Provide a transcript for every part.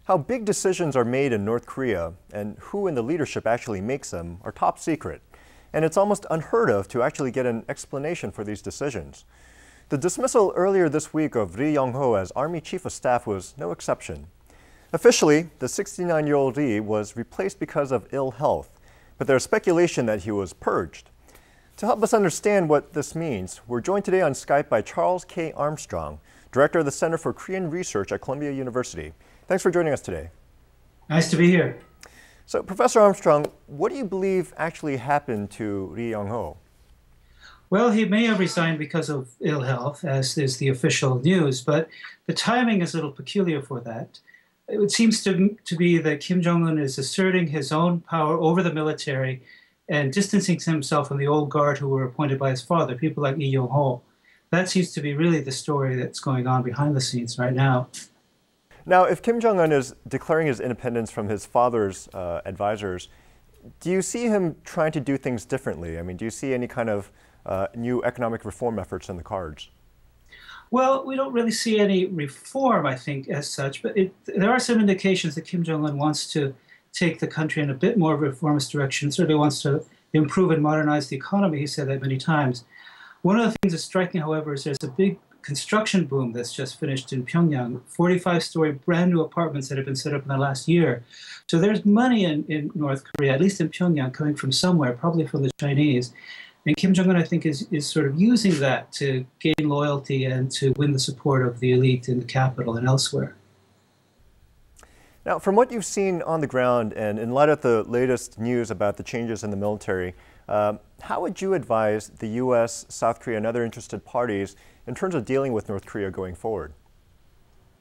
How big decisions are made in North Korea and who in the leadership actually makes them are top secret. And it's almost unheard of to actually get an explanation for these decisions. The dismissal earlier this week of Ri Yong-ho as Army Chief of Staff was no exception. Officially, the 69-year-old Ri was replaced because of ill health, but there's speculation that he was purged. To help us understand what this means, we're joined today on Skype by Charles K. Armstrong, Director of the Center for Korean Research at Columbia University. Thanks for joining us today. Nice to be here. So, Professor Armstrong, what do you believe actually happened to Ri Yong-ho? Well, he may have resigned because of ill health, as is the official news, but the timing is a little peculiar for that. It seems to be that Kim Jong-un is asserting his own power over the military and distancing himself from the old guard who were appointed by his father, people like Ri Yong-ho. That seems to be really the story that's going on behind the scenes right now. Now, if Kim Jong-un is declaring his independence from his father's advisors, do you see him trying to do things differently? I mean, do you see any kind of new economic reform efforts in the cards? Well, we don't really see any reform, I think, as such, but there are some indications that Kim Jong-un wants to take the country in a bit more reformist direction, certainly wants to improve and modernize the economy. He said that many times. One of the things that's striking, however, is there's a big construction boom that's just finished in Pyongyang, 45-story brand new apartments that have been set up in the last year. So there's money in North Korea, at least in Pyongyang, coming from somewhere, probably from the Chinese. And Kim Jong-un, I think, is sort of using that to gain loyalty and to win the support of the elite in the capital and elsewhere. Now, from what you've seen on the ground and in light of the latest news about the changes in the military, how would you advise the U.S., South Korea, and other interested parties in terms of dealing with North Korea going forward?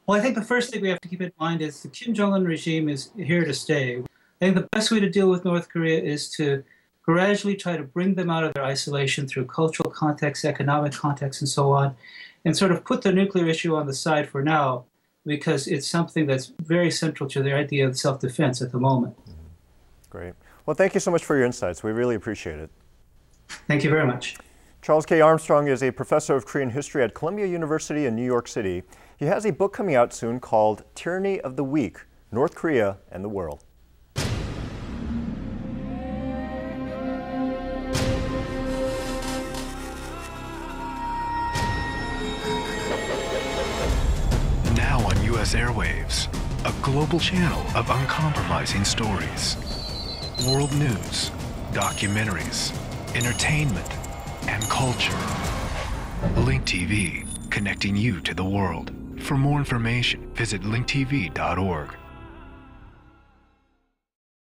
Well, I think the first thing we have to keep in mind is the Kim Jong-un regime is here to stay. I think the best way to deal with North Korea is to gradually try to bring them out of their isolation through cultural context, economic context, and so on, and sort of put the nuclear issue on the side for now, because it's something that's very central to their idea of self-defense at the moment. Great. Well, thank you so much for your insights. We really appreciate it. Thank you very much. Charles K. Armstrong is a professor of Korean history at Columbia University in New York City. He has a book coming out soon called Tyranny of the Weak: North Korea and the World. Now on U.S. airwaves, a global channel of uncompromising stories. World news, documentaries, entertainment, and culture. Link TV, connecting you to the world. For more information, visit linktv.org.